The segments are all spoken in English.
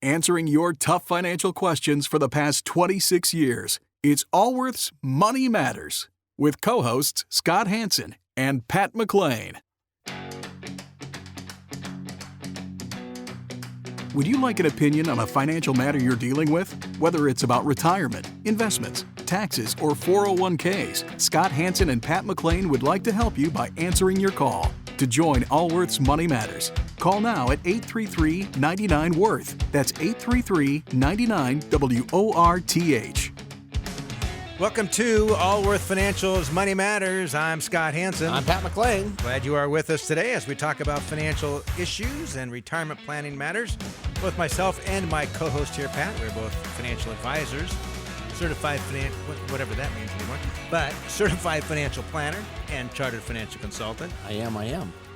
answering your tough financial questions for the past 26 years. It's Allworth's Money Matters with co-hosts Scott Hanson and Pat McClain. Would you like an opinion on a financial matter you're dealing with? Whether it's about retirement, investments, taxes, or 401ks, Scott Hanson and Pat McClain would like to help you by answering your call. To join Allworth's Money Matters, call now at 833-99-WORTH. That's 833-99-WORTH. Welcome to Allworth Financial's Money Matters. I'm Scott Hanson. I'm Pat McClain. Glad you are with us today as we talk about financial issues and retirement planning matters. Both myself and my co-host here, Pat, we're both financial advisors, certified whatever that means anymore, but certified financial planner and chartered financial consultant. I am.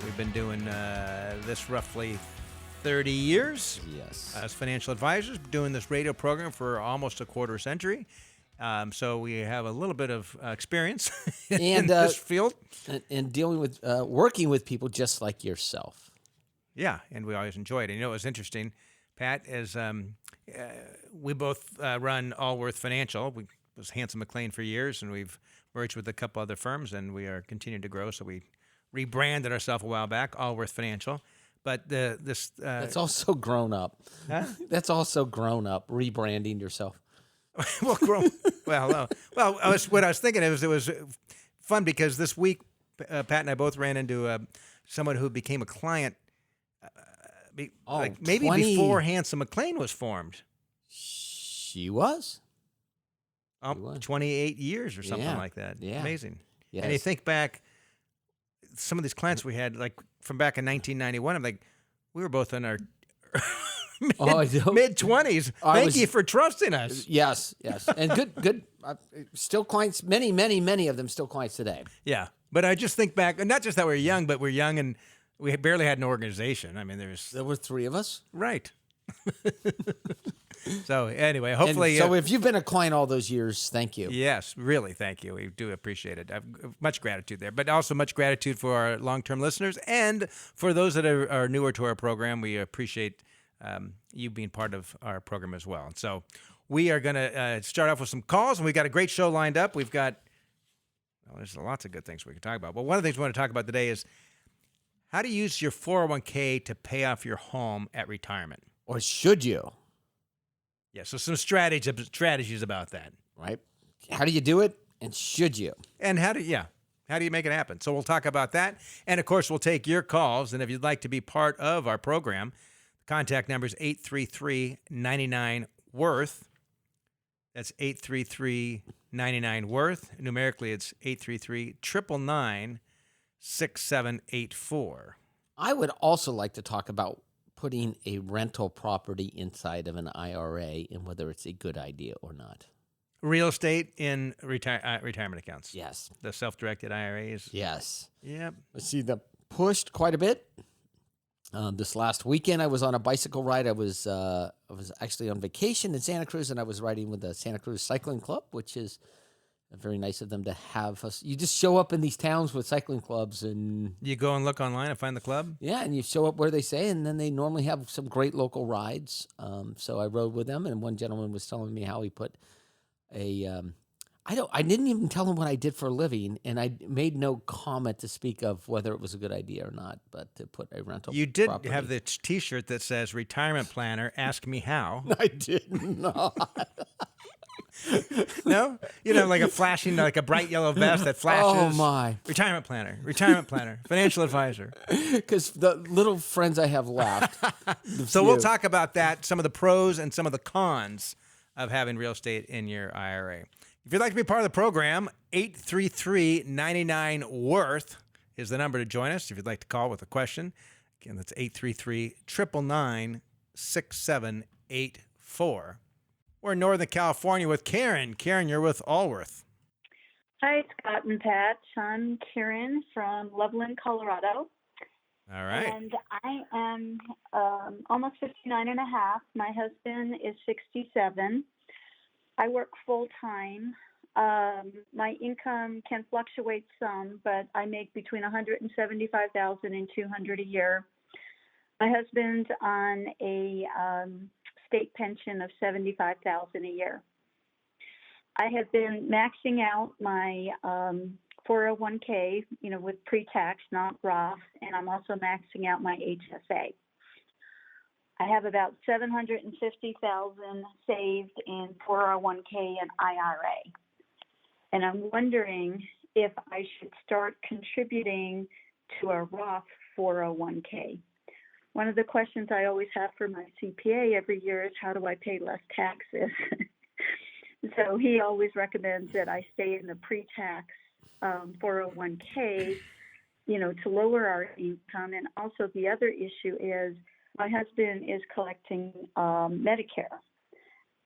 We've been doing this roughly 30 years. Yes. As financial advisors, doing this radio program for almost a quarter century. So we have a little bit of experience in this field. And dealing with, working with people just like yourself. Yeah, and we always enjoy it. And it was interesting, Pat, as we both run Allworth Financial. We was Hanson McClain for years, and we've merged with a couple other firms, and we are continuing to grow. So we rebranded ourselves a while back, Allworth Financial. But that's also grown up. Huh? That's also grown up, rebranding yourself. What I was thinking it was fun because this week Pat and I both ran into someone who became a client maybe before Hanson McClain was formed. She was? 28 years or something like that. Yeah. Amazing. Yes. And you think back, some of these clients we had, like from back in 1991, I'm like, we were both in our mid-20s. Thank you for trusting us. Yes. And good. Still clients, many of them still clients today. Yeah. But I just think back, and not just that we're young, but we're young and we barely had an organization. I mean, there were three of us. Right. So anyway, hopefully. So if you've been a client all those years, thank you. Yes, really, thank you. We do appreciate it. I have much gratitude there, but also much gratitude for our long-term listeners and for those that are newer to our program. We appreciate you being part of our program as well. And so we are going to start off with some calls, and we've got a great show lined up. We've got, there's lots of good things we can talk about. But one of the things we want to talk about today is how to use your 401k to pay off your home at retirement. Or should you? Yeah, so some strategies about that. Right. How do you do it, and should you? And how do you make it happen? So we'll talk about that. And, of course, we'll take your calls. And if you'd like to be part of our program, the contact number is 833-99-WORTH. That's 833-99-WORTH. Numerically, it's 833-999-6784. I would also like to talk about putting a rental property inside of an IRA and whether it's a good idea or not. Real estate in retirement accounts. Yes. The self-directed IRAs. Yes. Yep. I see them pushed quite a bit. This last weekend, I was on a bicycle ride. I was actually on vacation in Santa Cruz, and I was riding with the Santa Cruz Cycling Club, which is very nice of them to have us. You just show up in these towns with cycling clubs, and you go and look online and find the club. Yeah, and you show up where they say, and then they normally have some great local rides. So I rode with them, and one gentleman was telling me how he put a. I didn't even tell him what I did for a living, and I made no comment to speak of whether it was a good idea or not. But to put a rental, you did property. have the T-shirt that says "Retirement Planner." Ask me how. I did not. No, like a flashing, like a bright yellow vest that flashes. Oh my! Retirement planner, financial advisor. Because the little friends I have left. So we'll talk about that, some of the pros and some of the cons of having real estate in your IRA. If you'd like to be part of the program, 833-99-WORTH is the number to join us. If you'd like to call with a question, again, that's 833-999-6784. We're in Northern California with Karen. Karen, you're with Allworth. Hi, Scott and Pat. I'm Karen from Loveland, Colorado. All right. And I am almost 59 and a half. My husband is 67. I work full-time. My income can fluctuate some, but I make between $175,000 and $200,000 a year. My husband's on a state pension of $75,000 a year. I have been maxing out my 401k, with pre-tax, not Roth, and I'm also maxing out my HSA. I have about $750,000 saved in 401k and IRA. And I'm wondering if I should start contributing to a Roth 401k. One of the questions I always have for my CPA every year is, how do I pay less taxes? So he always recommends that I stay in the pre-tax 401k, to lower our income. And also the other issue is my husband is collecting Medicare.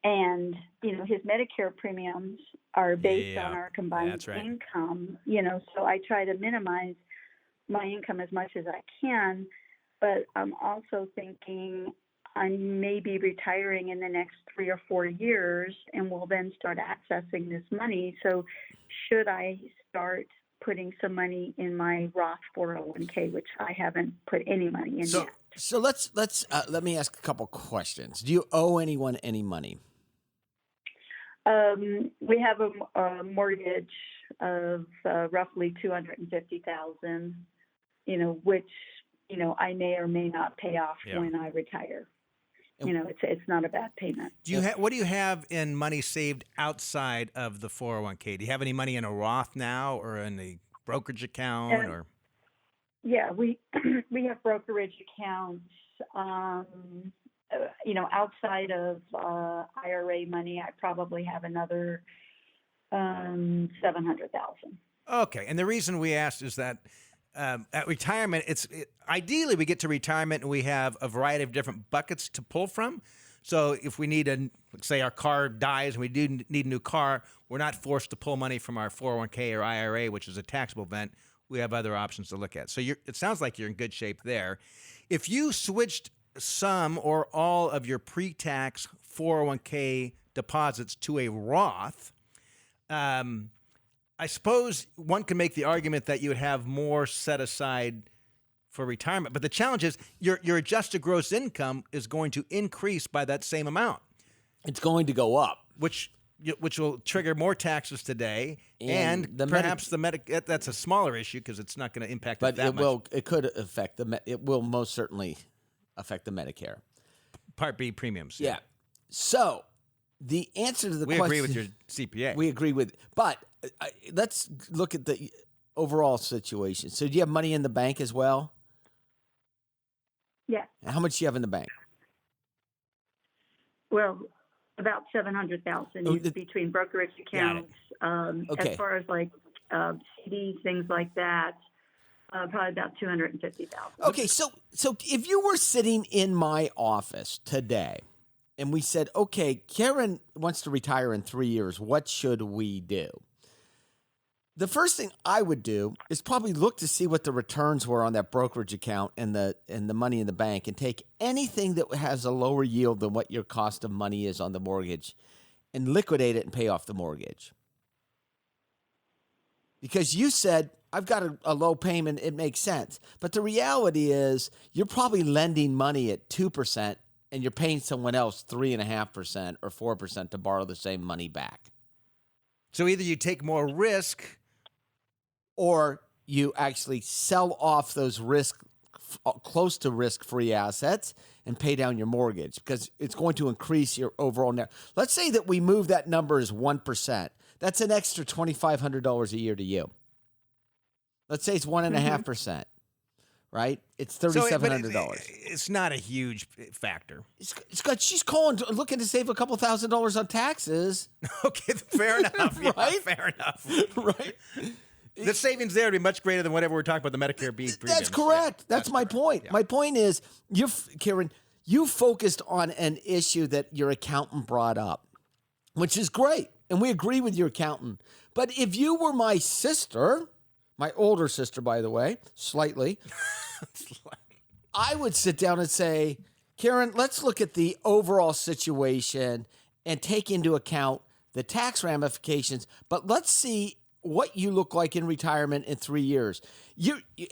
And, his Medicare premiums are based on our combined income, so I try to minimize my income as much as I can. But I'm also thinking I may be retiring in the next 3 or 4 years and will then start accessing this money. So should I start putting some money in my Roth 401k, which I haven't put any money in yet? So let me ask a couple questions. Do you owe anyone any money? We have a mortgage of roughly $250,000, which I may or may not pay off when I retire. It's not a bad payment. What do you have in money saved outside of the 401k? Do you have any money in a Roth now, or in a brokerage account, or? Yeah, we have brokerage accounts. Outside of IRA money, I probably have another $700,000. Okay, and the reason we asked is that at retirement, ideally we get to retirement and we have a variety of different buckets to pull from. So if we need say our car dies and we do need a new car, we're not forced to pull money from our 401k or IRA, which is a taxable event. We have other options to look at. So it sounds like you're in good shape there. If you switched some or all of your pre-tax 401k deposits to a Roth, I suppose one can make the argument that you would have more set aside for retirement. But the challenge is your adjusted gross income is going to increase by that same amount. It's going to go up. Which will trigger more taxes today, and perhaps that's a smaller issue because it's not going to impact it that much. It could affect it will most certainly affect the Medicare Part B premiums. Yeah. So the answer to the question, we agree with your CPA. We agree with, but let's look at the overall situation. So do you have money in the bank as well? Yeah. How much do you have in the bank? Well, about $700,000 between brokerage accounts. Okay. As far as like CDs, things like that, probably about $250,000. Okay, so if you were sitting in my office today, and we said, okay, Karen wants to retire in 3 years, what should we do? The first thing I would do is probably look to see what the returns were on that brokerage account and the money in the bank, and take anything that has a lower yield than what your cost of money is on the mortgage and liquidate it and pay off the mortgage. Because you said, I've got a low payment, it makes sense. But the reality is you're probably lending money at 2% and you're paying someone else 3.5% or 4% to borrow the same money back. So either you take more risk, or you actually sell off those close to risk-free assets and pay down your mortgage, because it's going to increase your overall net. Let's say that we move that number as 1%. That's an extra $2,500 a year to you. Let's say it's 1.5%, right? It's $3,700. It's not a huge factor. She's looking to save a couple $1,000s on taxes. Okay, fair enough. Right? Yeah, fair enough. Right? The savings there would be much greater than whatever we're talking about the Medicare B premiums. That's correct. Yeah, that's my point. Yeah. My point is, Karen, you focused on an issue that your accountant brought up, which is great. And we agree with your accountant. But if you were my sister, my older sister, by the way, slightly, I would sit down and say, Karen, let's look at the overall situation and take into account the tax ramifications, but let's see what you look like in retirement in 3 years.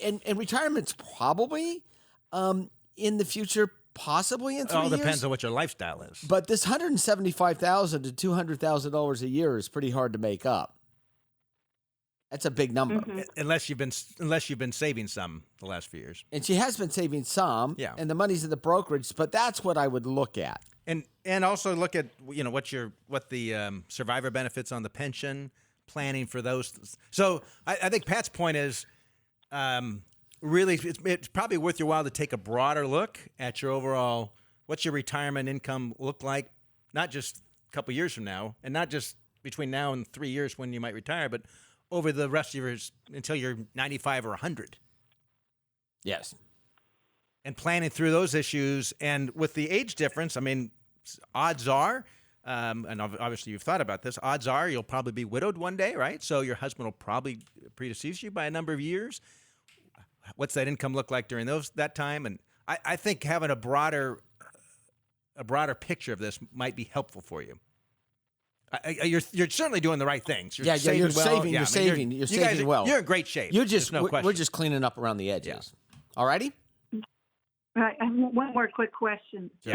And retirement's probably in the future possibly in It 3 all years. depends on what your lifestyle is. But this $175,000 to $200,000 a year is pretty hard to make up. That's a big number. Mhm. Unless you've been saving some the last few years. And she has been saving some, Yeah. and the money's in the brokerage, but that's what I would look at. And also look at what the survivor benefits on the pension, planning for those. So I think Pat's point is really it's probably worth your while to take a broader look at your overall, what's your retirement income look like, not just a couple years from now, and not just between now and 3 years when you might retire, but over the rest of yours until you're 95 or 100. Yes. And planning through those issues. And with the age difference, I mean, odds are, and obviously you've thought about this, odds are you'll probably be widowed one day, right? So your husband will probably predecease you by a number of years. What's that income look like during that time? And I think having a broader picture of this might be helpful for you. You're certainly doing the right things. You're saving you're well. saving, Yeah, you're I mean, saving, you're you guys saving are- well. You're in great shape. You're There's just no question. we're just cleaning up around the edges. All righty? Right. I have one more quick question. Yeah.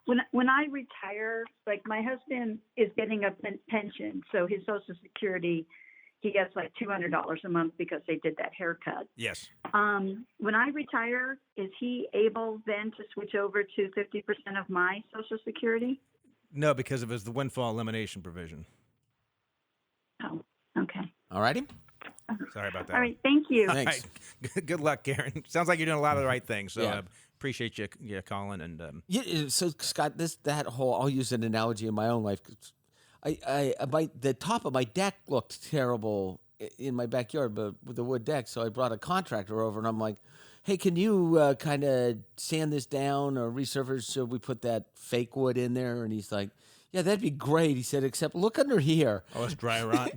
When I retire, like my husband is getting a pension, so his Social Security, he gets like $200 a month because they did that haircut. Yes. When I retire, is he able then to switch over to 50% of my Social Security? No, because of the windfall elimination provision. Oh, okay. All righty? Sorry about that. All right. Thank you. All Thanks. right. Good luck, Karen. Sounds like you're doing a lot of the right things. So Yeah. appreciate you calling. And Yeah, so Scott, I'll use an analogy in my own life. The top of my deck looked terrible in my backyard, but with the wood deck. So I brought a contractor over, and I'm like, "Hey, can you kind of sand this down or resurface so we put that fake wood in there?" And he's like, "Yeah, that'd be great." He said, "Except look under here." oh, it's dry rot.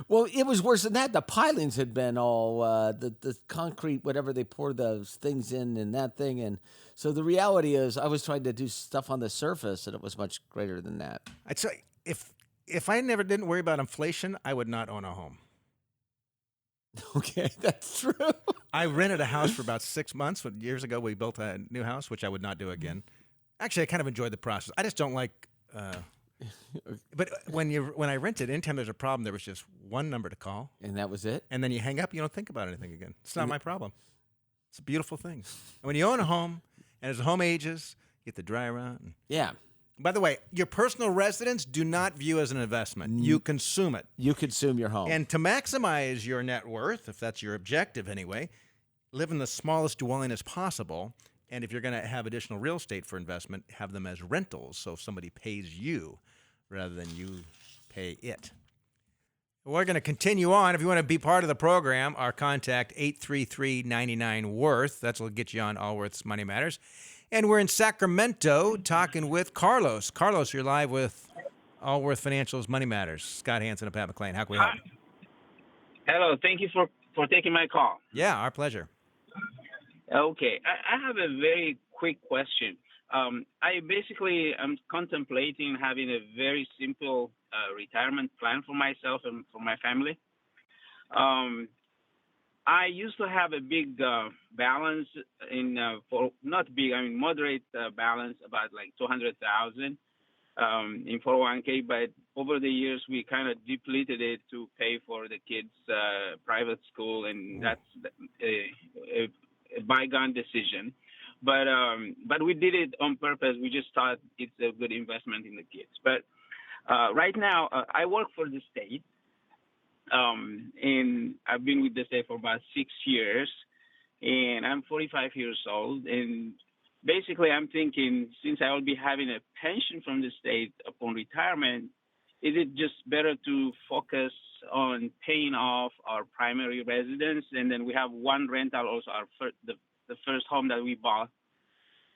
Well, it was worse than that. The pilings had been all the concrete, whatever they pour those things in, and that thing. And so the reality is, I was trying to do stuff on the surface, and it was much greater than that. I'd say if I didn't worry about inflation, I would not own a home. Okay, that's true. I rented a house for about 6 months. Years ago, we built a new house, which I would not do again. Actually, I kind of enjoyed the process. I just don't like. But when I rented, anytime there's a problem, there was just one number to call, And that was it. and then you hang up. You don't think about anything again. It's not my problem. It's a beautiful thing. And when you own a home, and as the home ages, you get the dry rot. Yeah, By the way, your personal residence do not view as an investment. You consume it. you consume your home. And to maximize your net worth, if that's your objective anyway, live in the smallest dwelling as possible. And if you're going to have additional real estate for investment, have them as rentals. So somebody pays you rather than you pay it. We're going to continue on. If you want to be part of the program, our contact 833-99-WORTH. That's what will get you on Allworth's Money Matters. And we're in Sacramento talking with Carlos. Carlos, you're live with Allworth Financial's Money Matters. Scott Hansen and Pat McClain. How can we help? Hello. Thank you for taking my call. Yeah, our pleasure. Okay. I have a very quick question. I'm contemplating having a very simple retirement plan for myself and for my family. I used to have a big balance moderate balance, about like 200,000 in 401k. But over the years, we kind of depleted it to pay for the kids' private school, and that's a bygone decision. But we did it on purpose. We just thought it's a good investment in the kids. But right now, I work for the state. And I've been with the state for about 6 years, and I'm 45 years old. And basically, I'm thinking, since I will be having a pension from the state upon retirement, is it just better to focus on paying off our primary residence? And then we have one rental, also the first home that we bought,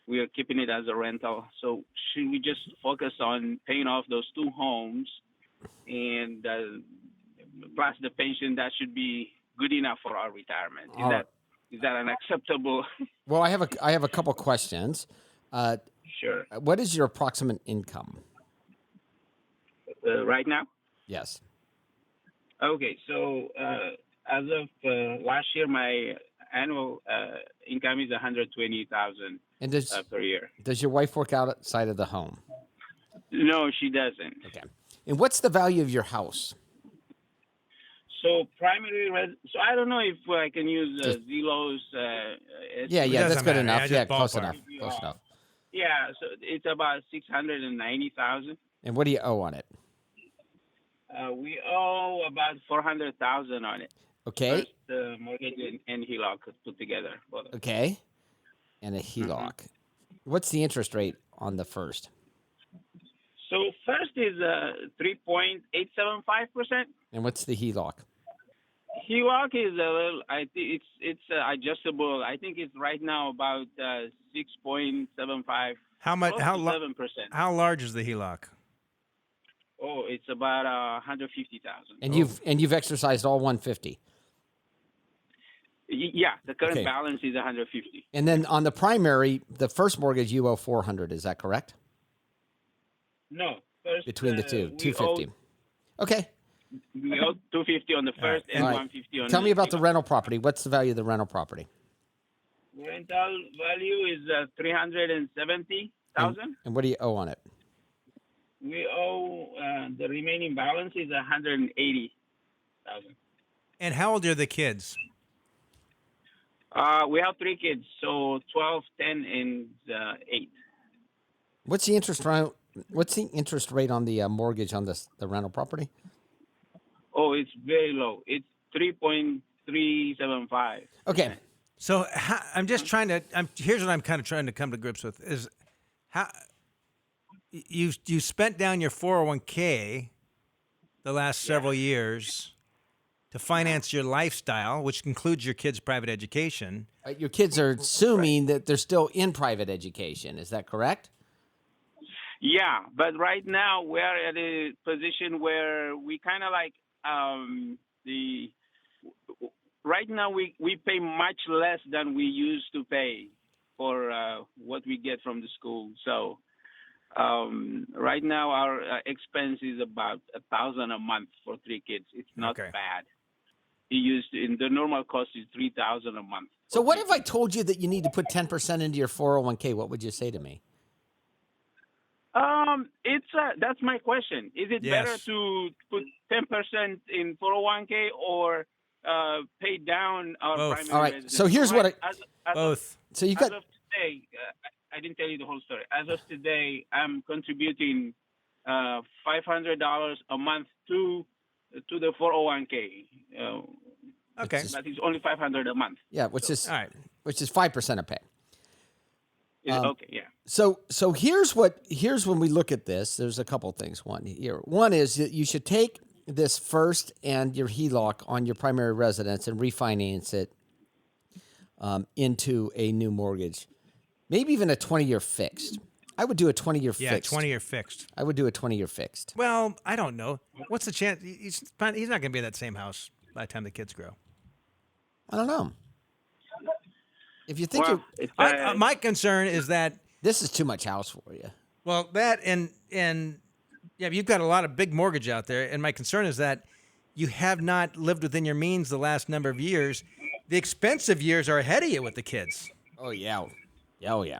we are keeping it as a rental. So should we just focus on paying off those two homes and plus the pension? That should be good enough for our retirement. Is that an acceptable? Well, I have a couple questions. Sure. What is your approximate income? Right now? Yes. Okay, so as of last year, annual income is 120,000 And per year. does your wife work outside of the home? No, she doesn't. Okay. And what's the value of your house? So so I don't know if I can use Zillow's. Yeah, doesn't that's good matter. enough. Yeah, Yeah, just close ballpark. enough. Close enough. Yeah, so it's about 690,000. And what do you owe on it? We owe about 400,000 on it. Okay. First, mortgage and HELOC put together. Both. Okay. And a HELOC. What's the interest rate on the first? So first is 3.875%. And what's the HELOC? HELOC is a little. I think it's adjustable. I think it's right now about 6.75. How much? How 7%. How large is the HELOC? Oh, it's about 150,000. And you've exercised all 150. Yeah, the current Okay. balance is 150. And then on the primary, the first mortgage you owe 400. Is that correct? No, first, Between the two, we 250. Okay. We owe 250 on the first and All right. 150 on Tell the me about the HELOC. rental property. What's the value of the rental property? Rental value is 370,000. And what do you owe on it? We owe the remaining balance is 180,000. And how old are the kids? We have 3 kids, so 12, 10, and 8. What's the interest rate? What's the interest rate on the mortgage on the rental property? Oh, it's very low. It's 3.375. Okay. So I'm just trying to. Here's what I'm kind of trying to come to grips with is how you spent down your 401k the last several years to finance your lifestyle, which includes your kids' private education. Your kids are assuming that they're still in private education. Is that correct? Yeah, but right now we're at a position where we kind of like right now we pay much less than we used to pay for what we get from the school. So right now our expense is about $1,000 a month for 3 kids. It's not Okay. bad. In the normal cost is $3,000 a month. So what if I told you that you need to put 10% into your 401k? What would you say to me? That's my question. Is it Yes. better to put 10% in 401k or pay down our Both. primary All right, residence? so here's what as Both. So you As got of today, I didn't tell you the whole story. As of today, I'm contributing $500 a month to the 401k. Okay. That is only $500 a month. which is All right. 5% of pay. Okay, yeah. So here's when we look at this. There's a couple things. One is that you should take this first and your HELOC on your primary residence and refinance it into a new mortgage, maybe even a 20-year fixed. I would do a 20-year Yeah, fixed. 20-year fixed. I would do a 20-year fixed. Well, I don't know. What's the chance? He's not going to be in that same house by the time the kids grow. I don't know. If you think Well, it's, My concern is that, this is too much house for you. well, that and yeah, you've got a lot of big mortgage out there, and my concern is that you have not lived within your means the last number of years. The expensive years are ahead of you with the kids. Oh yeah. Oh yeah.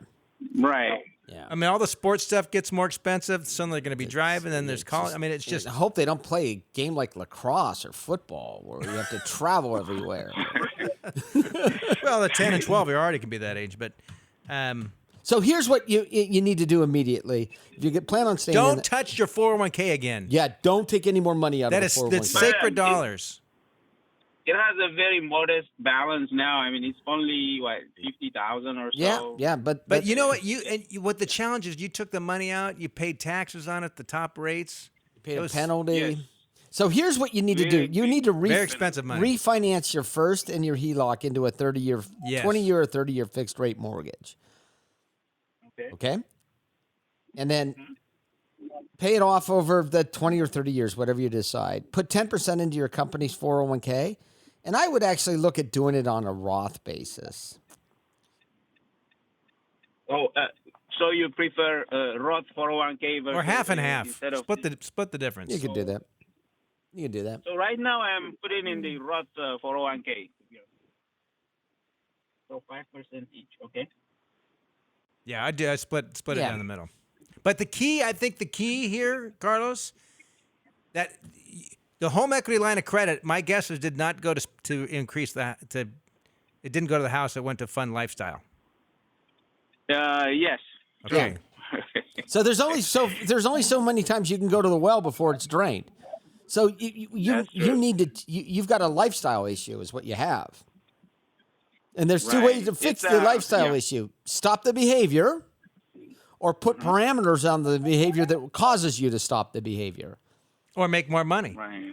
right. Yeah. I mean, all the sports stuff gets more expensive. Suddenly they're going to be driving, then there's college. I mean, it's just I hope they don't play a game like lacrosse or football where you have to travel everywhere. well, the 10 and 12 already can be that age, but So here's what you need to do immediately. If you plan on staying don't in touch your 401k again. yeah, don't take any more money out That of is the 401k. that's sacred But, dollars. It has a very modest balance now. I mean, it's only 50,000 or so. Yeah, but But you know what? What the challenge is, you took the money out, you paid taxes on it, the top rates. you paid it a was- penalty. yes. So here's what you need to do. Very You need to Very expensive money. refinance your first and your HELOC into a 30-year, Yes. 20-year or 30-year fixed rate mortgage. Okay. Okay? And then pay it off over the 20 or 30 years, whatever you decide. Put 10% into your company's 401k. And I would actually look at doing it on a Roth basis. Oh, so you prefer Roth 401k versus Or half and half. instead of Split the difference. You could do that. You could do that. So right now I'm putting in the Roth 401k. So 5% each. Okay. Yeah, I do. I split it Yeah. down the middle. But I think the key here, Carlos, that the home equity line of credit, my guess is did not go to increase that. It didn't go to the house. It went to fund lifestyle. Yes. Okay. So there's only so many times you can go to the well before it's drained. So you need to you've got a lifestyle issue is what you have. And there's two Right. ways to fix It's, the lifestyle yeah. issue. Stop the behavior or put parameters on the behavior that causes you to stop the behavior. Or make more money. Right.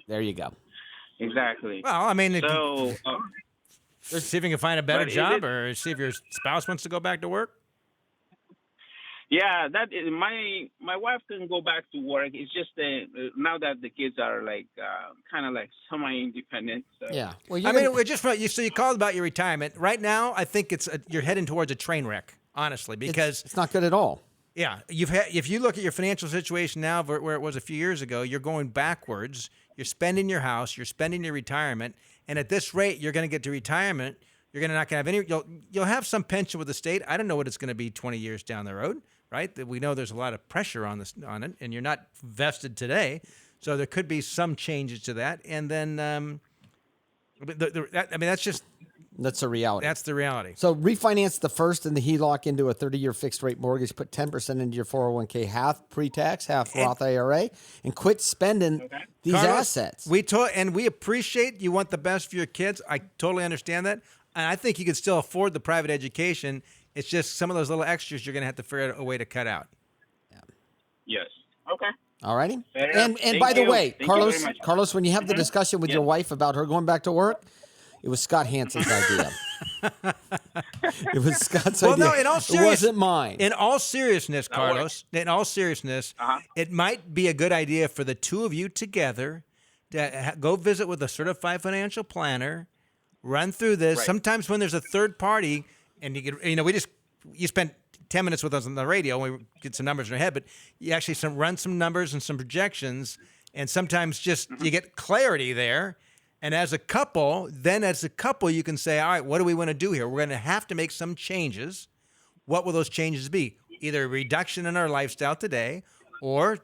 There you go. Exactly. Well, I mean, So. see if you can find a better But is job, it- or see if your spouse wants to go back to work. Yeah, that is, my wife can go back to work. It's just now that the kids are like kind of like semi-independent. So. Yeah. Well, I mean, it just so you called about your retirement. Right now, I think you're heading towards a train wreck, honestly, because it's not good at all. yeah, if you look at your financial situation now where it was a few years ago, you're going backwards. You're spending your house, you're spending your retirement, and at this rate, you're going to get to retirement. You're not going to have any. You'll have some pension with the state. I don't know what it's going to be 20 years down the road, right? That we know there's a lot of pressure on it, and you're not vested today, so there could be some changes to that. And then, That's a reality. that's the reality. So refinance the first and the HELOC into a 30-year fixed-rate mortgage. Put 10% into your 401k, half pre-tax, half Roth IRA, and quit spending these Carlos, assets. We appreciate you want the best for your kids. I totally understand that, and I think you can still afford the private education. It's just some of those little extras you're going to have to figure out a way to cut out. Yes. Okay. All righty. Fair enough. And Thank by the you. way, Thank you very Carlos, much. Carlos, when you have the discussion with your wife about her going back to work, it was Scott Hansen's idea. It was Scott's Well, idea. no, in all it serious- wasn't mine. In all seriousness, Carlos, it might be a good idea for the two of you together to go visit with a certified financial planner, run through this. Right. Sometimes when there's a third party, and you spent 10 minutes with us on the radio, and we get some numbers in our head, but you actually run some numbers and some projections, and sometimes just you get clarity there. And as a couple, you can say, all right, what do we want to do here? We're going to have to make some changes. What will those changes be? Either a reduction in our lifestyle today or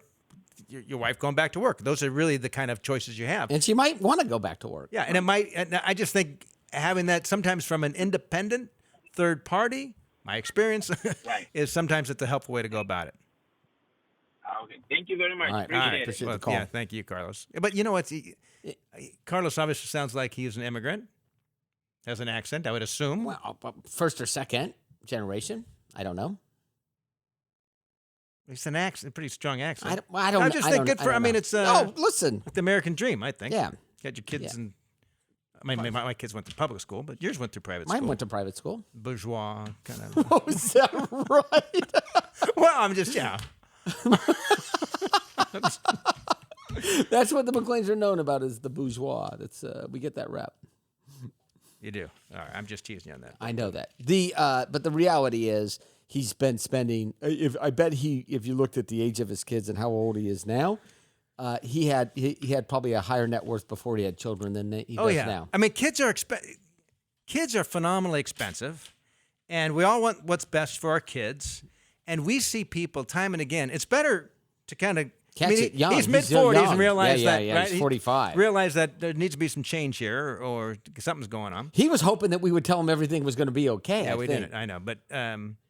your wife going back to work. Those are really the kind of choices you have. And she might want to go back to work. Yeah, and I just think having that sometimes from an independent third party, my experience, Right. is sometimes it's a helpful way to go about it. Okay. Thank you very much. All right. Appreciate it. Appreciate the call. Yeah, thank you, Carlos. But you know what? Carlos obviously sounds like he's an immigrant, has an accent, I would assume. Well, first or second generation. I don't know. It's an accent, pretty strong accent. I don't. I just I think don't- good for. I mean, know. it's Oh, listen. the American dream. I think. Yeah. Get your kids Yeah. in. I mean, my kids went to public school, but yours went to private Mine school. went to private school. Bourgeois kind of. Oh, is that right? Well, I'm just That's what the McLeans are known about is the bourgeois. That's we get that rap. You do. All right, I'm just teasing you on that. I know that. But the reality is he's been spending. If you looked at the age of his kids and how old he is now, he had probably a higher net worth before he had children than he does now. I mean, kids are phenomenally expensive, and we all want what's best for our kids. And we see people time and again. It's better to kind of Catch it young. He's He's mid-40s young. and realize Yeah, that. yeah, Right? he's 45. Realize that there needs to be some change here, or something's going on. He was hoping that we would tell him everything was going to be okay. Yeah, I we think. didn't. I know, but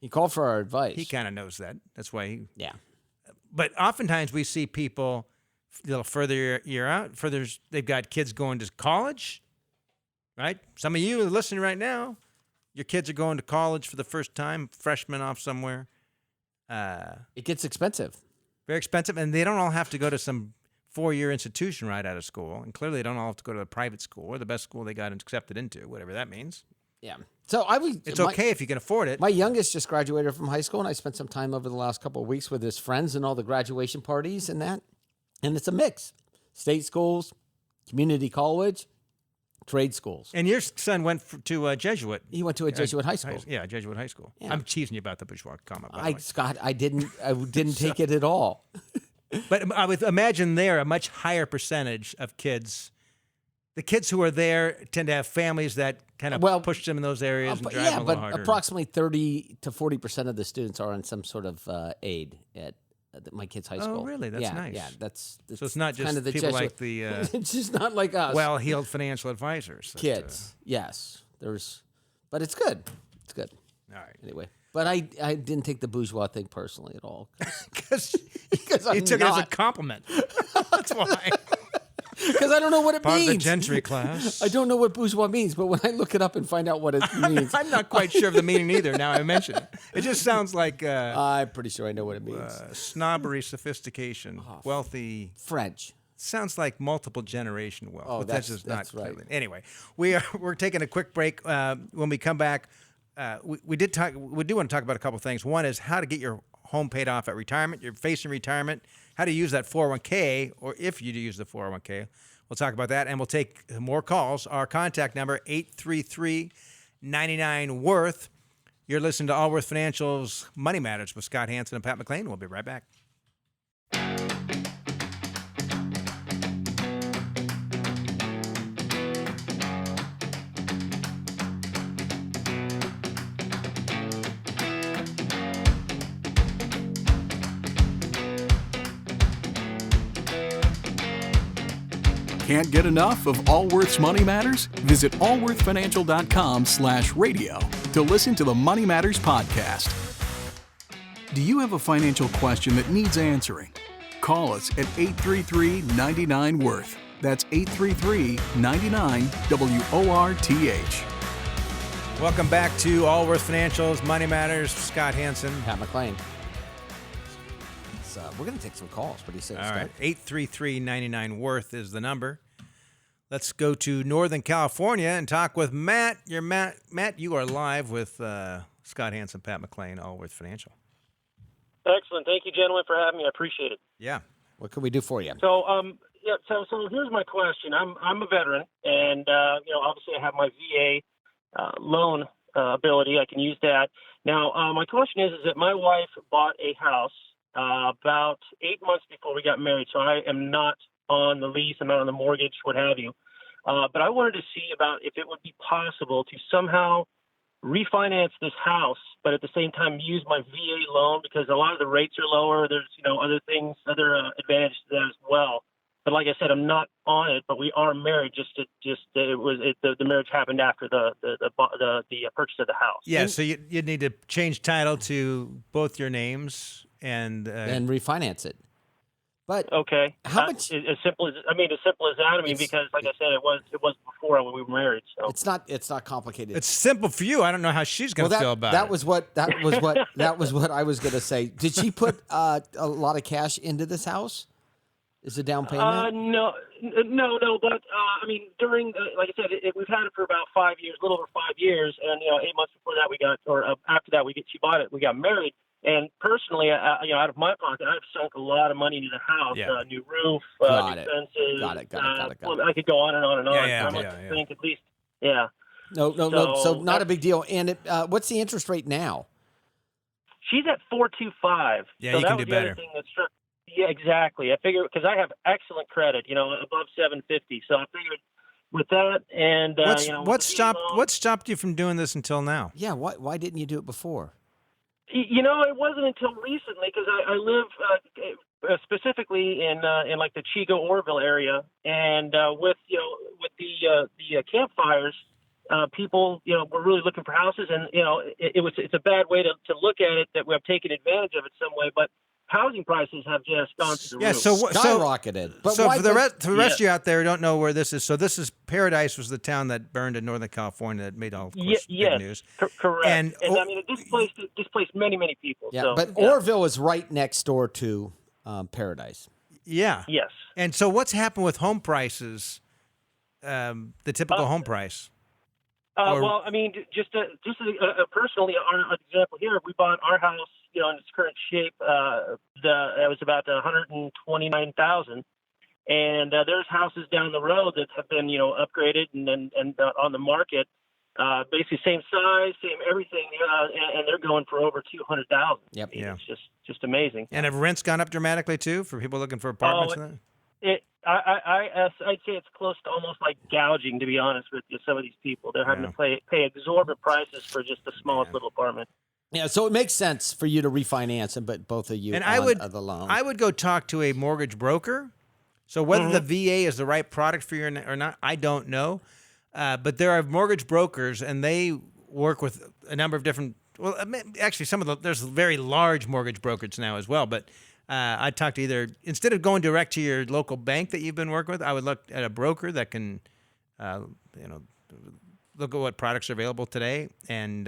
He called for our advice. he kind of knows that. That's why he. Yeah. But oftentimes we see people a little further year out. They've got kids going to college, right? Some of you are listening right now. Your kids are going to college for the first time, freshmen off somewhere. It gets expensive. Very expensive, and they don't all have to go to some 4-year institution right out of school. And clearly, they don't all have to go to a private school or the best school they got accepted into, whatever that means. Yeah. So It's okay if you can afford it. My youngest just graduated from high school, and I spent some time over the last couple of weeks with his friends and all the graduation parties and that. And it's a mix: state schools, community college, trade schools. And your son went to a Jesuit. He went to a Jesuit high school. Yeah, Jesuit high school. Yeah. I'm teasing you about the bourgeois comment, by the way. Scott, I didn't take it at all. But I would imagine there a much higher percentage of kids. The kids who are there tend to have families that kind of Well, push them in those areas and But drive yeah, them a but little harder. approximately 30 to 40% of the students are on some sort of aid at my kid's high school. really? That's yeah, nice. Yeah, that's So it's not just kind of the people Jesuit- like the it's just not like us. well-heeled financial advisors. that, kids. Yes, but it's good. It's good. all right. Anyway, but I didn't take the bourgeois thing personally at all. Because Because he I'm took it as a not. compliment. That's why. Because I don't know what it Part of means. the gentry class. I don't know what bourgeois means, but when I look it up and find out what it means, I'm not quite sure of the meaning either. Now I mention it. It just sounds like I'm pretty sure I know what it means. snobbery, sophistication, wealthy. French. Sounds like multiple generation wealth. Oh, but that's just right. clearly. Anyway, we're taking a quick break. When we come back, we do want to talk about a couple things. One is how to get your home paid off at retirement. You're facing retirement. How to use that 401k, or if you do use the 401k. We'll talk about that, and we'll take more calls. Our contact number, 833-99-WORTH. You're listening to Allworth Financial's Money Matters with Scott Hanson and Pat McClain. We'll be right back. Can't get enough of Allworth's Money Matters? Visit allworthfinancial.com/radio to listen to the Money Matters podcast. Do you have a financial question that needs answering? Call us at 833-99-WORTH. That's 833-99-WORTH. Welcome back to Allworth Financial's Money Matters. Scott Hanson. Pat McClain. We're going to take some calls. What do you say, All Scott? right. 833-99-WORTH is the number. Let's go to Northern California and talk with Matt. Matt, you are live with Scott Hanson, Pat McClain, Allworth Financial. Excellent. Thank you, gentlemen, for having me. I appreciate it. Yeah. What can we do for you? So, so here's my question. I'm a veteran, and obviously I have my VA loan ability. I can use that. Now, my question is that my wife bought a house about 8 months before we got married, so I am not on the lease, I'm not on the mortgage, what have you. But I wanted to see about if it would be possible to somehow refinance this house, but at the same time use my VA loan, because a lot of the rates are lower. There's other things, other advantages to that as well. But like I said, I'm not on it, but we are married. The marriage happened after the purchase of the house. Yeah, so you'd need to change title to both your names and refinance it. But okay, how much? As simple as that. I mean, because like I said, it was before when we were married. So it's not complicated. it's simple for you. I don't know how she's going to feel about it. That was what I was going to say. Did she put a lot of cash into this house? Is it down payment? No. But I mean, during like I said, we've had it for about 5 years, a little over 5 years, and 8 months before that after that she bought it. We got married. And personally, out of my pocket, I've sunk a lot of money into the house. Yeah. New roof, Got new it. fences. Got it. I could go on and on and on. Yeah, I think at least, yeah. No. So not a that's- big deal. And what's the interest rate now? She's at 4.25. Yeah, so you that can was do the other better. thing that struck. Yeah, exactly. I figured because I have excellent credit, above 750. So I figured with that and what stopped you from doing this until now? Yeah. Why didn't you do it before? It wasn't until recently because I live specifically in like the Chico Orville area, and with the campfires, people were really looking for houses, and it's a bad way to look at it that we have taken advantage of it some way, but housing prices have just gone to the roof. Skyrocketed. But so why, for the rest of you out there who don't know where this is, so this is Paradise was the town that burned in Northern California that made all of course, big news. Correct. And I mean, it displaced many people. Yeah, so, but Orville is right next door to Paradise. Yeah. Yes. And so what's happened with home prices, the typical home price? Well, I mean, just personally, our example here, we bought our house, in its current shape. It was about $129,000, and there's houses down the road that have been, upgraded and on the market, basically same size, same everything, and they're going for over $200,000. Yep. Yeah. It's just amazing. And have rents gone up dramatically too for people looking for apartments? I'd say it's close to almost like gouging, to be honest with you. Some of these people, they're having to pay exorbitant prices for just the smallest little apartment. Yeah, so it makes sense for you to refinance them, but both of you on the loan. I would go talk to a mortgage broker. So whether the VA is the right product for you or not, I don't know. But there are mortgage brokers, and they work with a number of different. Well, actually, there's very large mortgage brokers now as well. But I'd talk to instead of going direct to your local bank that you've been working with, I would look at a broker that can, look at what products are available today and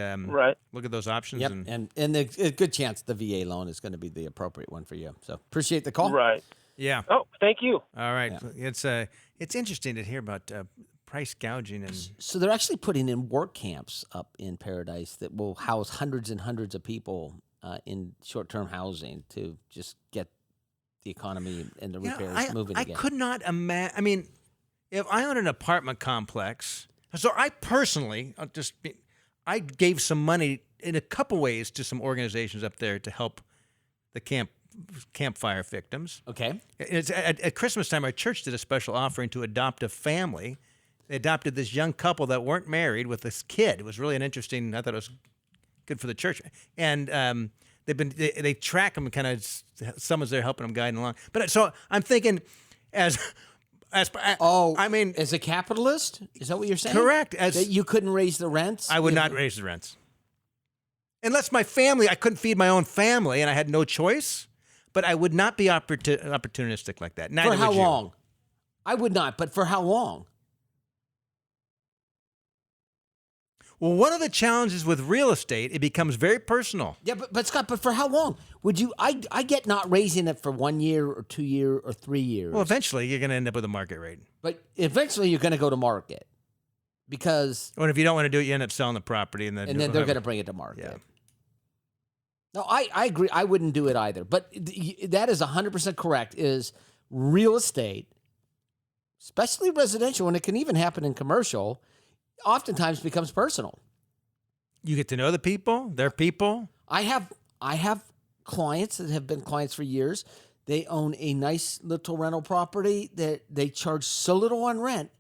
look at those options. Yep, and a good chance the VA loan is going to be the appropriate one for you. So appreciate the call. Right. Yeah. Oh, thank you. All right. Yeah. It's interesting to hear about price gouging and. So they're actually putting in work camps up in Paradise that will house hundreds and hundreds of people in short-term housing to just get the economy and the repairs moving again. I could not imagine. I mean, if I own an apartment complex, so I personally, I gave some money in a couple ways to some organizations up there to help the campfire victims. Okay. It's at Christmas time, our church did a special offering to adopt a family. They adopted this young couple that weren't married with this kid. It was really an interesting. I thought it was good for the church, and they track them, kind of someone's there helping them, guiding along. But so I'm thinking, as a capitalist, is that what you're saying? Correct. That you couldn't raise the rents. I would not raise the rents unless my family. I couldn't feed my own family, and I had no choice. But I would not be opportunistic like that. Neither for how would you. long? I would not. But for how long? Well, one of the challenges with real estate, it becomes very personal. Yeah, but Scott, but for how long would you? I get not raising it for 1 year or 2 year or 3 years. Well, eventually you're going to end up with a market rate. But eventually you're going to go to market because. Well, if you don't want to do it, you end up selling the property, and then they're going to bring it to market. Yeah. No, I agree. I wouldn't do it either. But that is 100% correct. Is real estate, especially residential, and it can even happen in commercial, oftentimes becomes personal. You get to know the people, their people. I have clients that have been clients for years. They own a nice little rental property that they charge so little on rent.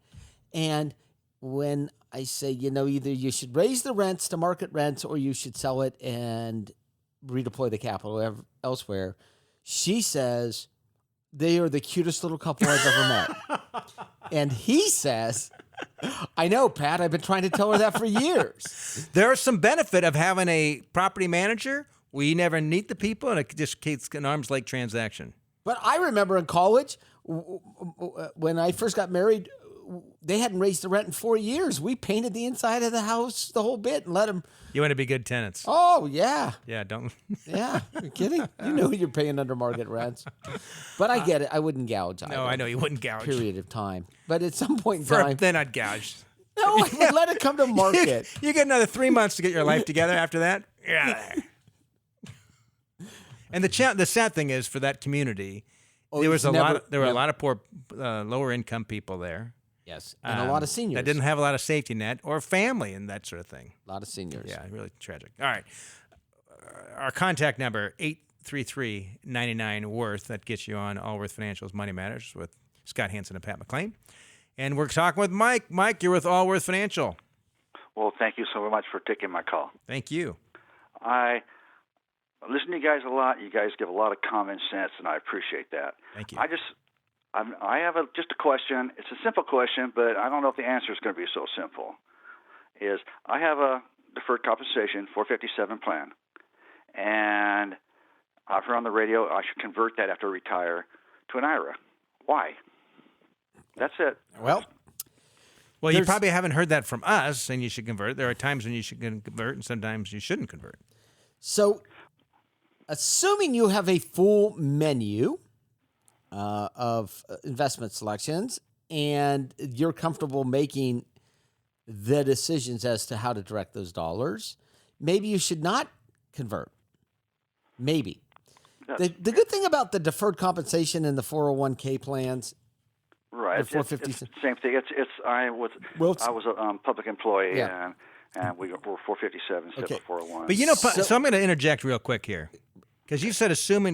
And when I say, either you should raise the rents to market rents or you should sell it and redeploy the capital elsewhere, she says they are the cutest little couple I've ever met. And he says, I know, Pat, I've been trying to tell her that for years. There's some benefit of having a property manager. We never meet the people, and it just keeps an arm's length transaction. But I remember in college, when I first got married, they hadn't raised the rent in 4 years. We painted the inside of the house, the whole bit, and let them. You want to be good tenants. Oh, yeah. Yeah, don't. Yeah, you're kidding? You know you're paying under market rents. But I get it. I wouldn't gouge either. No, I know you wouldn't gouge. Period of time. But at some point in time. Then I'd gouge. No, I would let it come to market. You get another 3 months to get your life together after that. Yeah. And the sad thing is, for that community, there were a lot of poor, lower income people there. Yes, and a lot of seniors that didn't have a lot of safety net or family and that sort of thing. A lot of seniors. Yeah, really tragic. All right, our contact number 833-99-WORTH. That gets you on Allworth Financial's Money Matters with Scott Hanson and Pat McClain. And we're talking with Mike. Mike, you're with Allworth Financial. Well, thank you so much for taking my call. Thank you. I listen to you guys a lot. You guys give a lot of common sense, and I appreciate that. Thank you. I have just a question. It's a simple question, but I don't know if the answer is going to be so simple. I have a deferred compensation 457 plan, and I've heard on the radio I should convert that after I retire to an IRA. Why? That's it. Well, you probably haven't heard that from us, and you should convert. There are times when you should convert, and sometimes you shouldn't convert. So, assuming you have a full menu of investment selections and you're comfortable making the decisions as to how to direct those dollars, maybe you should not convert. Maybe. The good thing about the deferred compensation and the 401k plans, right? It's the same thing. I was a public employee, and we were 457 instead of 401. But so I'm going to interject real quick here. Because you said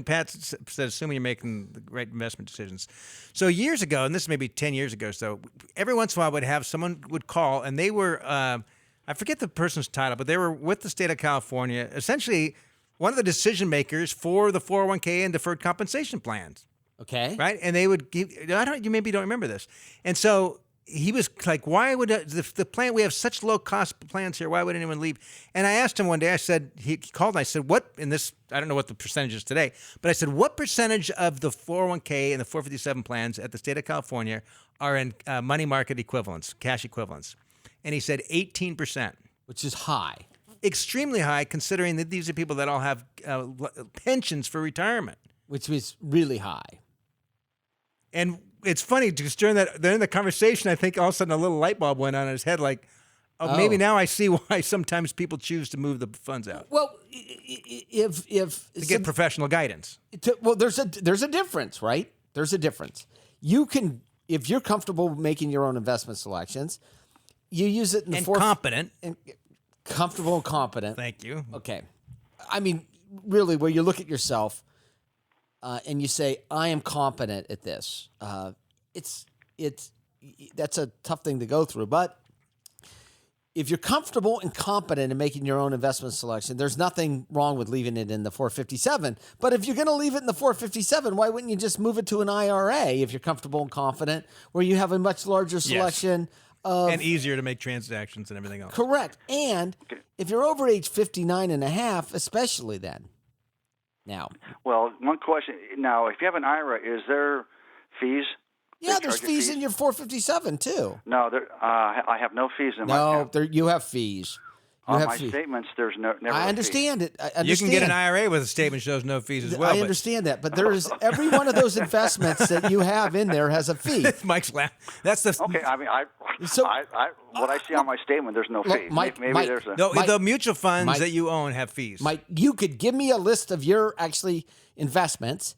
Pat said assuming you're making the right investment decisions. So years ago, and this may be 10 years ago, so every once in a while I would have someone would call, and they were, I forget the person's title, but they were with the state of California, essentially one of the decision makers for the 401k and deferred compensation plans. Okay. Right? And they would give, you maybe don't remember this. And so he was like, why would the plan, we have such low cost plans here, why would anyone leave? And I asked him one day, I said, he called and I said, what, in this, I don't know what the percentage is today, but I said, what percentage of the 401k and the 457 plans at the state of California are in money market equivalents, cash equivalents? And he said 18%. Which is high. Extremely high, considering that these are people that all have pensions for retirement. Which was really high. And it's funny because during the conversation, I think all of a sudden a little light bulb went on in his head, like, maybe now I see why sometimes people choose to move the funds out. Well, if to get professional guidance. There's a difference, right? There's a difference. You can, if you're comfortable making your own investment selections, you use it in the competent. Comfortable and competent. Thank you. Okay. I mean, really, where you look at yourself and you say, I am competent at this. That's a tough thing to go through. But if you're comfortable and competent in making your own investment selection, there's nothing wrong with leaving it in the 457. But if you're going to leave it in the 457, why wouldn't you just move it to an IRA if you're comfortable and confident, where you have a much larger selection and easier to make transactions and everything else. Correct. And if you're over age 59 and a half, especially then. Now. Well, one question. Now, if you have an IRA, is there fees? Yeah, there's fees in your 457 too. No, I have no fees in my account. No, you have fees. On my statements, there's never. I understand it. You can get an IRA with a statement shows no fees as well. I understand that, but there is every one of those investments that you have in there has a fee. Mike's laughing. That's the okay. I mean, what I see on my statement, there's no fee. Mike, maybe there's a the mutual funds that you own have fees. Mike, you could give me a list of your investments,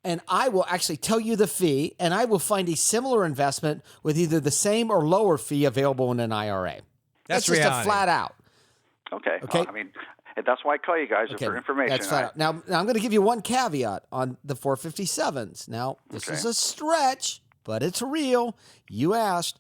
and I will actually tell you the fee, and I will find a similar investment with either the same or lower fee available in an IRA. That's just a flat out. Okay. I mean, that's why I call you guys for information. That's fine. Now, I'm going to give you one caveat on the 457s. Now, this is a stretch, but it's real. You asked.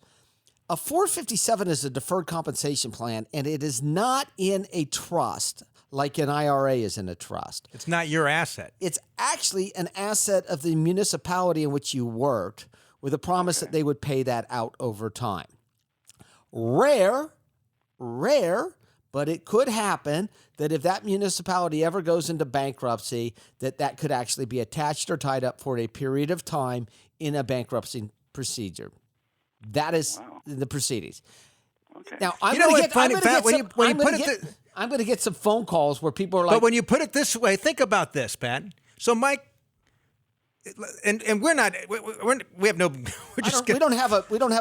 A 457 is a deferred compensation plan, and it is not in a trust like an IRA is in a trust. It's not your asset. It's actually an asset of the municipality in which you worked with a promise that they would pay that out over time. Rare, but it could happen that if that municipality ever goes into bankruptcy, that could actually be attached or tied up for a period of time in a bankruptcy procedure. That is the proceedings. Okay. Now, I'm going to get some phone calls where people are like... But when you put it this way, think about this, Pat. So, Mike... And we're not. We have no. We don't have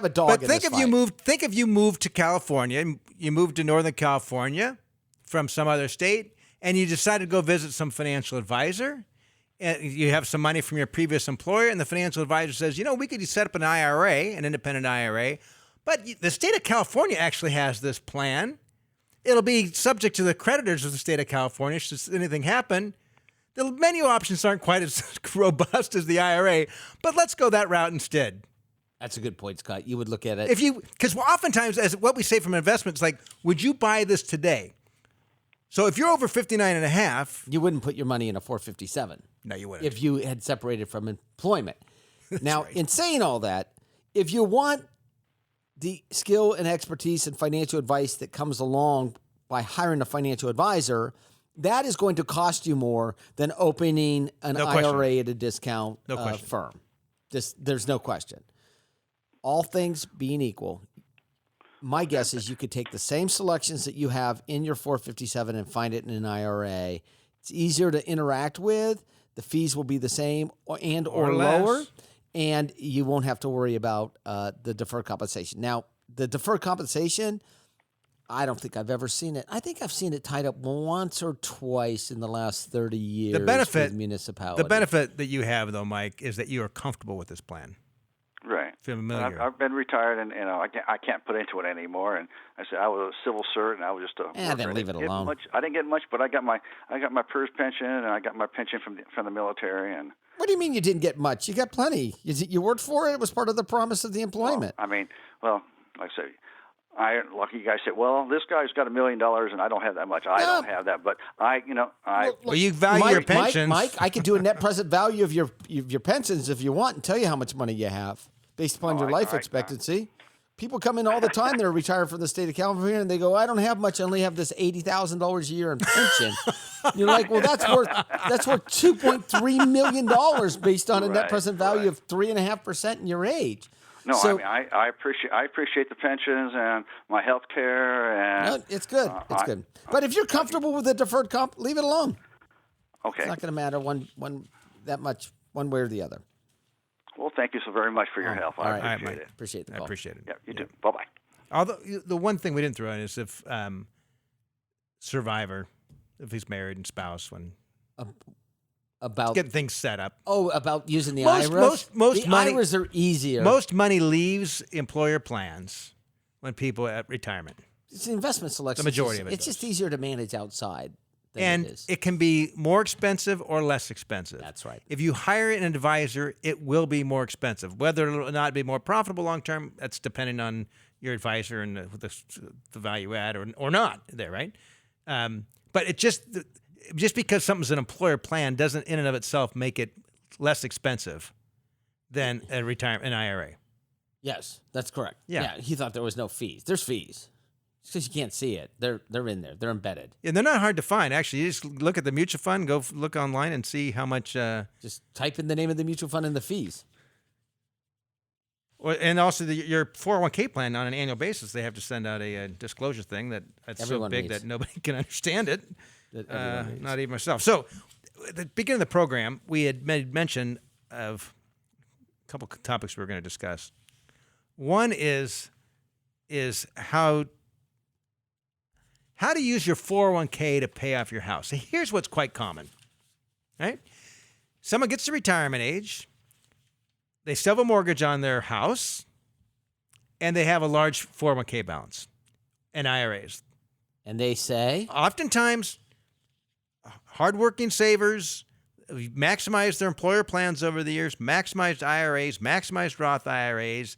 a dog. But in think this if you moved. Think if you moved to California. You moved to Northern California from some other state, and you decided to go visit some financial advisor. And you have some money from your previous employer, and the financial advisor says, we could set up an IRA, an independent IRA, but the state of California actually has this plan. It'll be subject to the creditors of the state of California should anything happen. The menu options aren't quite as robust as the IRA, but let's go that route instead. That's a good point, Scott. You would look at it. Because oftentimes, as what we say from investments, like, would you buy this today? So if you're over 59 and a half. You wouldn't put your money in a 457. No, you wouldn't. If you had separated from employment. Now, in saying all that, if you want the skill and expertise and financial advice that comes along by hiring a financial advisor, that is going to cost you more than opening an IRA at a discount firm. There's no question. All things being equal, my guess is you could take the same selections that you have in your 457 and find it in an IRA. It's easier to interact with. The fees will be the same or lower, and you won't have to worry about the deferred compensation. Now, the deferred compensation, I don't think I've ever seen it. I think I've seen it tied up once or twice in the last 30 years with municipalities. The benefit that you have, though, Mike, is that you are comfortable with this plan. Right. familiar. I've been retired, and I can't put into it anymore. And I said I was a civil cert, and I was just a worker. Then leave it alone. I didn't get much, but I got my PERS pension, and I got my pension from the military. And What do you mean you didn't get much? You got plenty. You worked for it. It was part of the promise of the employment. like I said, lucky you guys said, well, this guy's got $1 million, and I don't have that much. I don't have that, but Well, you value your pensions. Mike, I could do a net present value of your pensions if you want and tell you how much money you have based upon your life expectancy. People come in all the time that are retired from the state of California, and they go, I don't have much. I only have this $80,000 a year in pension. You're like, well, that's worth $2.3 million based on a net present value of 3.5% in your age. No, So- I appreciate the pensions and my health care, and No, it's good. It's good. But if you're comfortable with the deferred comp, leave it alone. okay. It's not going to matter one way or the other. Well, thank you so very much for your help. All right. I appreciate Mike. it. Appreciate the I call. appreciate it. Yeah, you too. Bye-bye. Although the one thing we didn't throw in is if survivor, if he's married and spouse, when About getting things set up. about using the Most- IRAs? most the money- IRAs are easier. Most money leaves employer plans when people at retirement. It's investment selection. The majority of it It's just does. easier to manage outside than And it is. it can be more expensive or less expensive. That's right. If you hire an advisor, it will be more expensive. Whether or not it be more profitable long term, that's depending on your advisor and the value add or not there, right? But it just because something's an employer plan doesn't in and of itself make it less expensive than an IRA. Yes, that's correct. Yeah. He thought there was no fees. There's fees. It's because you can't see it. They're in there. They're embedded. And they're not hard to find. Actually, you just look at the mutual fund, go look online and see how much. Just type in the name of the mutual fund and the fees. And also your 401k plan on an annual basis, they have to send out a disclosure thing that's Everyone so big reads. that nobody can understand it, That everyone reads. not even myself. So at the beginning of the program, we had made mention of a couple of topics we were going to discuss. One is how to use your 401k to pay off your house. So here's what's quite common, right? Someone gets to retirement age. They still have a mortgage on their house, and they have a large 401k balance and IRAs. And they say, Oftentimes, hardworking savers maximized their employer plans over the years, maximized IRAs, maximized Roth IRAs.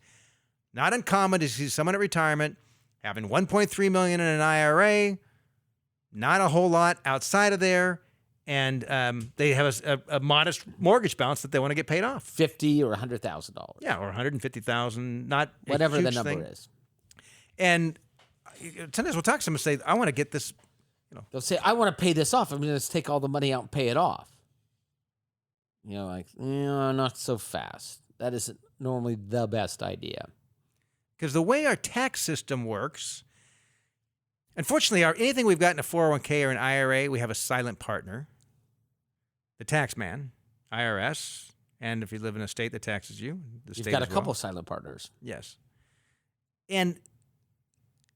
Not uncommon to see someone at retirement having $1.3 million in an IRA, not a whole lot outside of there, and they have a modest mortgage balance that they want to get paid off. $50,000 or $100,000. Yeah, or $150,000, not a Whatever the huge number thing. is. And sometimes we'll talk to someone and say, I want to get this. They'll say, I want to pay this off. I'm going to take all the money out and pay it off. Not so fast. That isn't normally the best idea. Because the way our tax system works, unfortunately, anything we've got in a 401k or an IRA, we have a silent partner, the tax man, IRS, and if you live in a state that taxes you, the You've state got a as couple well. silent partners. Yes. And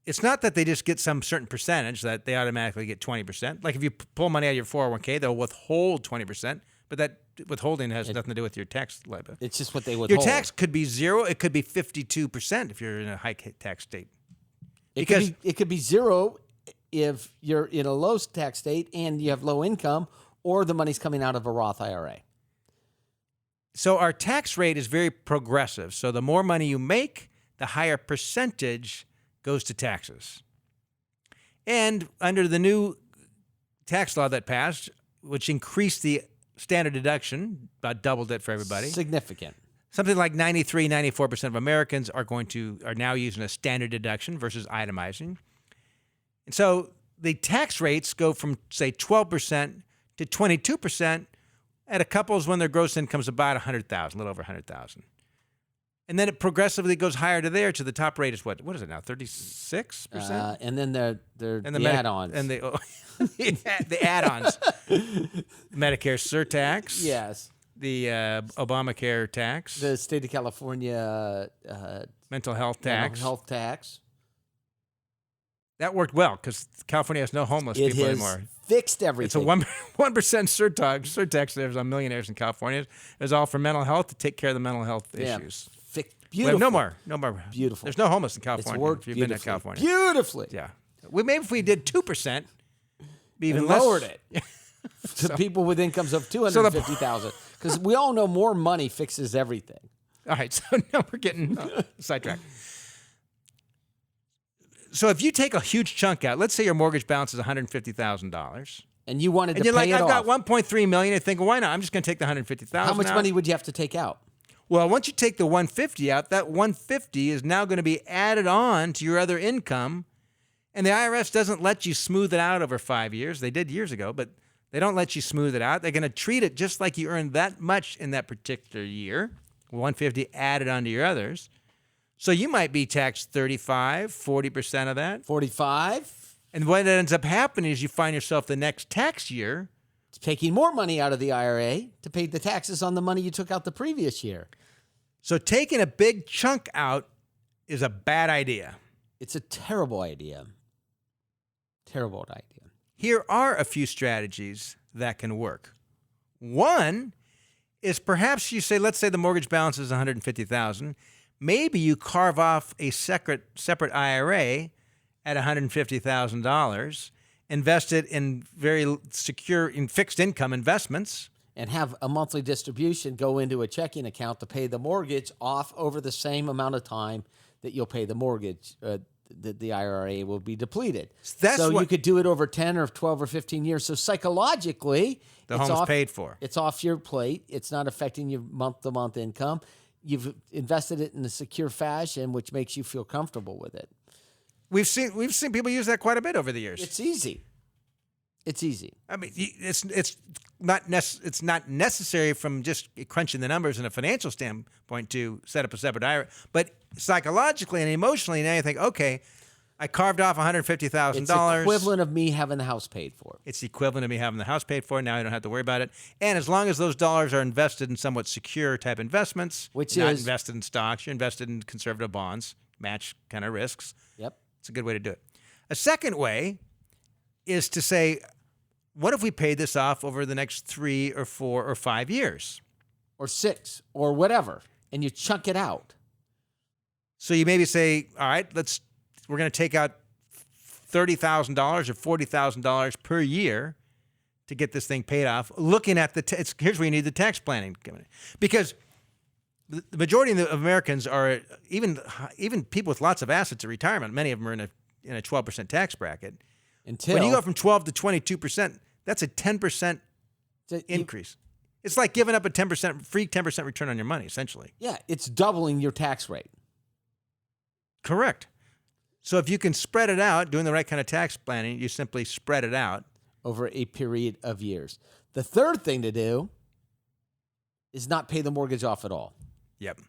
it's not that they just get some certain percentage that they automatically get 20%. Like if you pull money out of your 401k, they'll withhold 20%, but that withholding has nothing to do with your tax liability. It's just what they would Your tax could be 0. It could be 52% if you're in a high tax state. It could be 0 if you're in a low tax state and you have low income, or the money's coming out of a Roth IRA. So our tax rate is very progressive. So the more money you make, the higher percentage goes to taxes. And under the new tax law that passed, which increased the standard deduction, about doubled it for everybody. Significant. Something like 94% of Americans are now using a standard deduction versus itemizing. And so the tax rates go from, say, 12% to 22% at a couple's when their gross income's about $100,000, a little over $100,000. And then it progressively goes higher to there. To the top rate is what is it now? 36%. And then the and add-ons. and the the add-ons, Medicare surtax. Yes. The Obamacare tax. The state of California mental health tax. mental health tax. That worked well because California has no homeless It people has anymore. fixed It's everything. a 1% surtax. There's on millionaires in California. It's all for mental health to take care of the mental health issues. Beautiful. No more. Beautiful. There's no homeless in It's California. worked If you've been to beautifully. California. Beautifully. Yeah. Maybe if we did 2%, be even And less. lowered it to people with incomes of $250,000. Because we all know more money fixes everything. All right, so now we're getting sidetracked. So if you take a huge chunk out, let's say your mortgage balance is $150,000, And you wanted and to you're pay like, it I've off. got $1.3 million. I think, well, why not? I'm just going to take the $150,000. How much out. money would you have to take out? Well, once you take the $150 out, that $150 is now going to be added on to your other income, and the IRS doesn't let you smooth it out over 5 years. They did years ago, but they don't let you smooth it out. They're going to treat it just like you earned that much in that particular year. $150 added onto your others. So you might be taxed 35, 40% of that. 45. And what ends up happening is you find yourself the next tax year. Taking more money out of the IRA to pay the taxes on the money you took out the previous year. So taking a big chunk out is a bad idea. It's a terrible idea. Terrible idea. Here are a few strategies that can work. One is perhaps you say, let's say the mortgage balance is $150,000. Maybe you carve off a separate IRA at $150,000, invest it in very secure, in fixed income investments. And have a monthly distribution go into a checking account to pay the mortgage off over the same amount of time that you'll pay the mortgage. The IRA will be depleted. You could do it over 10 or 12 or 15 years. So psychologically, the home is paid for. It's off your plate. It's not affecting your month-to-month income. You've invested it in a secure fashion, which makes you feel comfortable with it. We've seen people use that quite a bit over the years. It's easy. It's easy. I mean, it's not necessary from just crunching the numbers in a financial standpoint to set up a separate IRA, but psychologically and emotionally, now you think, okay, I carved off $150,000. It's equivalent of me having the house paid for. It's equivalent of me having the house paid for. Now I don't have to worry about it. And as long as those dollars are invested in somewhat secure type investments, which not is invested in stocks, you're invested in conservative bonds, match kind of risks. Yep. It's a good way to do it. A second way is to say, what if we paid this off over the next 3 or 4 or 5 years? Or 6 or whatever, and you chunk it out. So you maybe say, all right, we're going to take out $30,000 or $40,000 per year to get this thing paid off. Looking at here's where you need the tax planning, because the majority of Americans are even people with lots of assets at retirement. Many of them are in a 12% tax bracket. When you go from 12 to 22%, that's a 10% increase. It's like giving up a 10% return on your money, essentially. Yeah, it's doubling your tax rate. Correct. So if you can spread it out, doing the right kind of tax planning, you simply spread it out over a period of years. The third thing to do is not pay the mortgage off at all. Yep.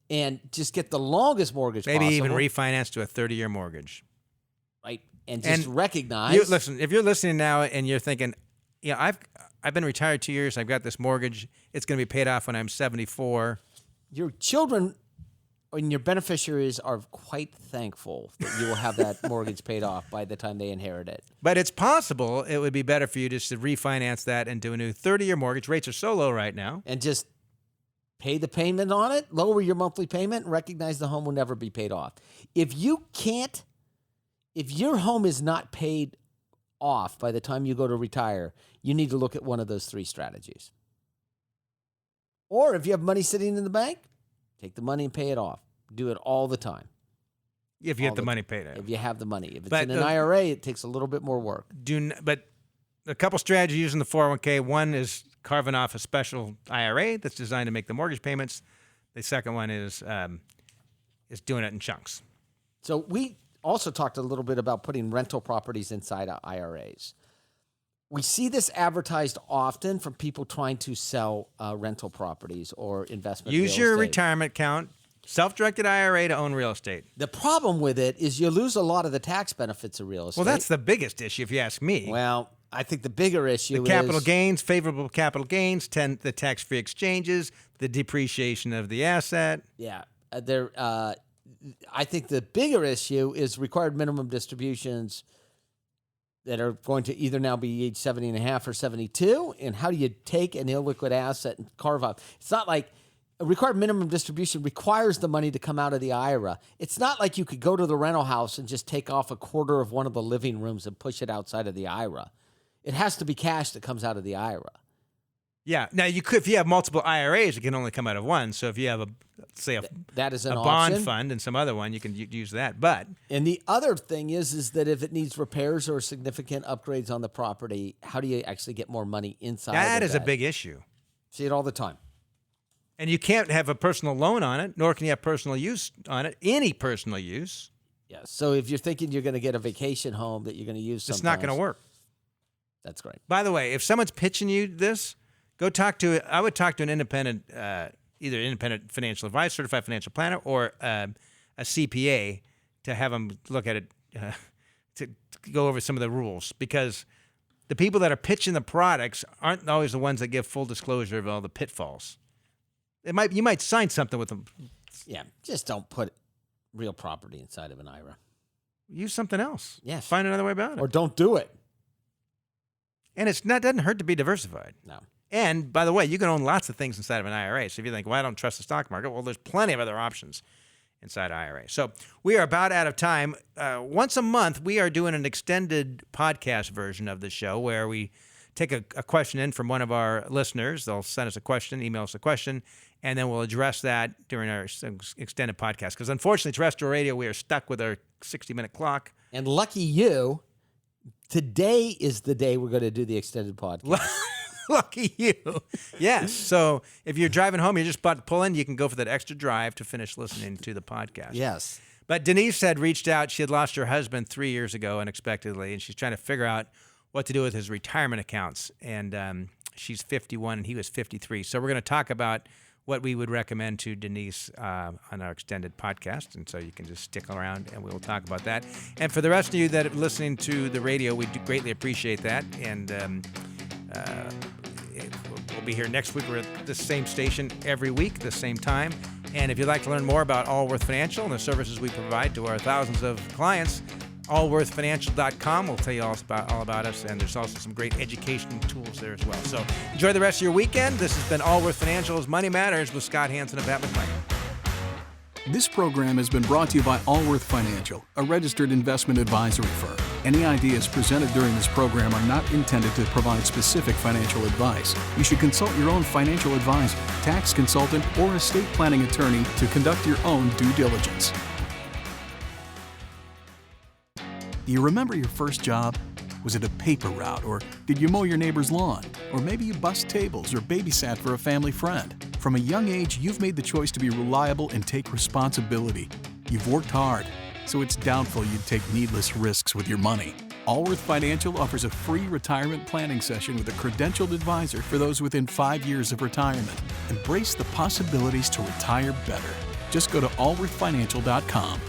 And just get the longest mortgage Maybe possible. even refinance to a 30-year mortgage. Right. And just recognize. If you're listening now and you're thinking, I've been retired 2 years, I've got this mortgage, it's going to be paid off when I'm 74. Your children and your beneficiaries are quite thankful that you will have that mortgage paid off by the time they inherit it. But it's possible it would be better for you just to refinance that and do a new 30-year mortgage. Rates are so low right now. And just pay the payment on it, lower your monthly payment, and recognize the home will never be paid off. If your home is not paid off by the time you go to retire, you need to look at one of those 3 strategies. Or if you have money sitting in the bank, take the money and pay it off. Do it all the time. If you have the money paid off. If you have the money. If it's in an IRA, it takes a little bit more work. But a couple strategies using the 401k. One is carving off a special IRA that's designed to make the mortgage payments. The second one is doing it in chunks. So we also talked a little bit about putting rental properties inside IRAs. We see this advertised often from people trying to sell rental properties or investment real Use your estate. retirement account, self-directed IRA to own real estate. The problem with it is you lose a lot of the tax benefits of real estate. Well, that's the biggest issue if you ask me. Well, I think the bigger issue is capital gains, favorable capital gains, the tax-free exchanges, the depreciation of the asset. Yeah. I think the bigger issue is required minimum distributions that are going to either now be age 70 and a half or 72. And how do you take an illiquid asset and carve up? It's not like a required minimum distribution requires the money to come out of the IRA. It's not like you could go to the rental house and just take off a quarter of one of the living rooms and push it outside of the IRA. It has to be cash that comes out of the IRA. Yeah. Now, you could, if you have multiple IRAs, it can only come out of one. So if you have that is an bond option. fund and some other one, you can use that. But and the other thing is that if it needs repairs or significant upgrades on the property, how do you actually get more money inside? That is a big issue. See it all the time. And you can't have a personal loan on it, nor can you have personal use on it, any personal use. Yeah. So if you're thinking you're going to get a vacation home that you're going to use, it's not going to work. That's great. By the way, if someone's pitching you this, I would talk to an independent, either independent financial advisor, certified financial planner, or a CPA to have them look at it, to go over some of the rules, because the people that are pitching the products aren't always the ones that give full disclosure of all the pitfalls. You might sign something with them. Yeah, just don't put real property inside of an IRA. Use something else. Yes. Find another way about it. Or don't do it. And doesn't hurt to be diversified. No. And by the way, you can own lots of things inside of an IRA. So if you think, well, I don't trust the stock market, well, there's plenty of other options inside IRA. So we are about out of time. Once a month, we are doing an extended podcast version of the show where we take a question in from one of our listeners. They'll send us a question, email us a question, and then we'll address that during our extended podcast. Because unfortunately, terrestrial radio, we are stuck with our 60-minute clock. And lucky you, today is the day we're going to do the extended podcast. Lucky you. Yes. So if you're driving home, you're just about to pull in, you can go for that extra drive to finish listening to the podcast. Yes. But Denise had reached out. She had lost her husband 3 years ago unexpectedly, and she's trying to figure out what to do with his retirement accounts. And she's 51 and he was 53. So we're going to talk about what we would recommend to Denise on our extended podcast. And so you can just stick around and we'll talk about that. And for the rest of you that are listening to the radio, we do greatly appreciate that. And we'll be here next week. We're at the same station every week, the same time. And if you'd like to learn more about Allworth Financial and the services we provide to our thousands of clients, allworthfinancial.com will tell you all about us, and there's also some great education tools there as well. So enjoy the rest of your weekend. This has been Allworth Financial's Money Matters with Scott Hanson and Pat McClain. This program has been brought to you by Allworth Financial, a registered investment advisory firm. Any ideas presented during this program are not intended to provide specific financial advice. You should consult your own financial advisor, tax consultant, or estate planning attorney to conduct your own due diligence. Do you remember your first job? Was it a paper route, or did you mow your neighbor's lawn? Or maybe you bussed tables or babysat for a family friend. From a young age, you've made the choice to be reliable and take responsibility. You've worked hard, so it's doubtful you'd take needless risks with your money. Allworth Financial offers a free retirement planning session with a credentialed advisor for those within 5 years of retirement. Embrace the possibilities to retire better. Just go to allworthfinancial.com.